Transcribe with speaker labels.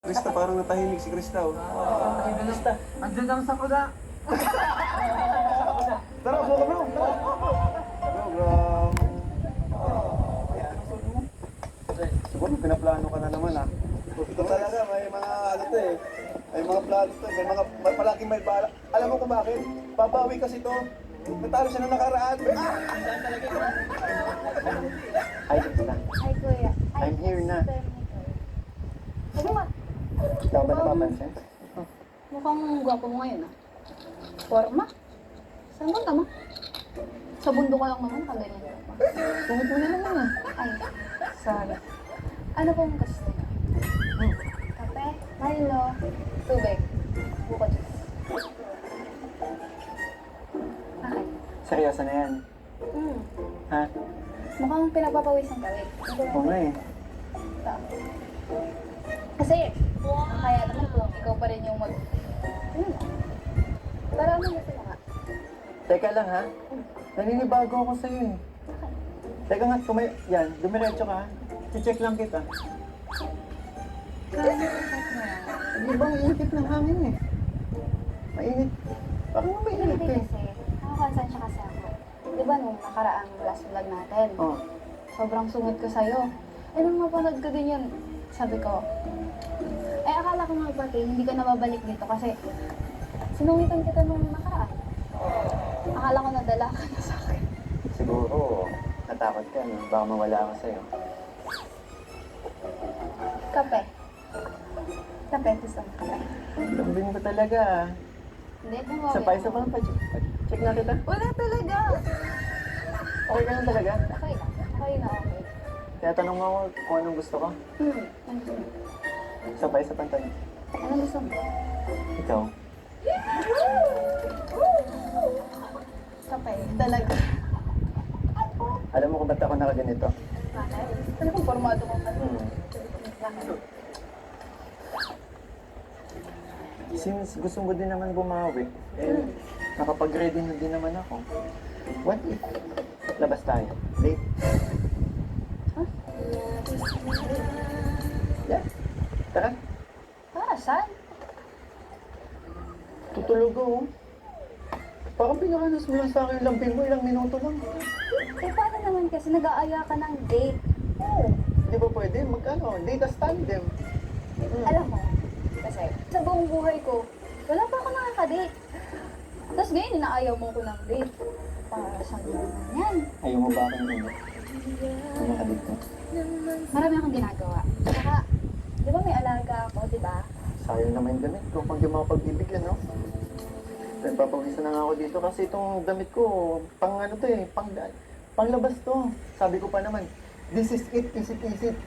Speaker 1: Krista, parang natahimik si Krista, oh.
Speaker 2: Basta, andyan lang sa kuda.
Speaker 1: Tara, bro, bro! Bro, bro! Ayan, ang suot mo. Siguro pinaplano ka na naman, ah. Ito talaga, may mga ano to eh. May mga plano to, may palaging may bala. Alam mo kung bakit? Babawi kasi to. Natalo siya nung nakaraan.
Speaker 3: Hi, Krista.
Speaker 4: Hi, Kuya.
Speaker 3: I'm here na.
Speaker 4: Ano nga?
Speaker 3: Ikaw ba napapansin?
Speaker 4: Mukhang gwapo mo ngayon, ah. Forma? Saan ba tama? Sa bundok ka lang naman, nakaganyan ka pa.
Speaker 3: Tungkol mo na naman ah.
Speaker 4: Ay, sorry. Ano pong gusto niyo? Kape, Milo, tubig, buko juice. Bakit?
Speaker 3: Seryoso na yan. Ha?
Speaker 4: Mukhang pinagpapawisan ka, wait.
Speaker 3: Oo nga eh.
Speaker 4: Kasi, kaya naman kung ikaw pa rin yung Pero ano gusto mo nga?
Speaker 3: Teka lang ha. Naninibago ako sa'yo eh. Teka nga, yan, dumiretso ka ha. Check lang kita. Di ba ang init ng hangin eh? Mainit. Parang mainit
Speaker 4: Hindi
Speaker 3: eh.
Speaker 4: kasi, nakakansensya kasi ako. Di ba nung nakaraang last vlog natin?
Speaker 3: Oh.
Speaker 4: Sobrang sungit ko sa'yo. Eh nung mapanood ko din yun, sabi ko, ay akala ko nga pati, hindi ka nababalik dito kasi sinungitan kita nung nakaraan. Akala ko nadala ka na sa akin.
Speaker 3: Siguro, natakot ka no? Baka mawala ako sa'yo.
Speaker 4: Kape. Kape, gusto mo kape.
Speaker 3: Lambing ko talaga ah.
Speaker 4: Hindi,
Speaker 3: Isa pa, isa pa lang pa. Check na kita.
Speaker 4: Wala talaga!
Speaker 3: Okay ka lang talaga?
Speaker 4: Okay na. Okay na, okay.
Speaker 3: Kaya tanong mo ako kung anong gusto ko.
Speaker 4: Ano gusto mo?
Speaker 3: Isa pa, isa pang tanong.
Speaker 4: Ano gusto mo?
Speaker 3: Ikaw.
Speaker 4: Kape. Talaga.
Speaker 3: Alam mo kung ba't ako nakaganito?
Speaker 4: Bakit? Ano kung formado ko pa? Bakit?
Speaker 3: Since gusto ko din naman bumawi, eh, nakapag-ready na din naman ako. What if labas tayo? Date?
Speaker 4: Huh?
Speaker 3: Yeah. Tara,
Speaker 4: Para saan?
Speaker 3: tutulog ako. Parang pinakanas mo lang sa akin yung lambing mo, ilang minuto lang.
Speaker 4: Eh, paano naman kasi nag-aaya ka ng date?
Speaker 3: Oo. Di ba pwede? Magkano? Date as tandem.
Speaker 4: Alam mo, kasi sa buong buhay ko, wala pa ako nakaka-date. Tapos ngayon, inaayaw mo ko ng date. Para saan naman yan?
Speaker 3: Ayaw mo ba akong ulit? Ang nakadate mo.
Speaker 4: Marami akong ginagawa. Saka, di ba may alaga ako, di ba?
Speaker 3: Sayang naman yung damit ko pag di makapagbibigyan, no? Nagpapawisan na nga ako dito kasi itong damit ko, pang ano to eh, panglabas to. Sabi ko pa naman, this is it, is it, is it.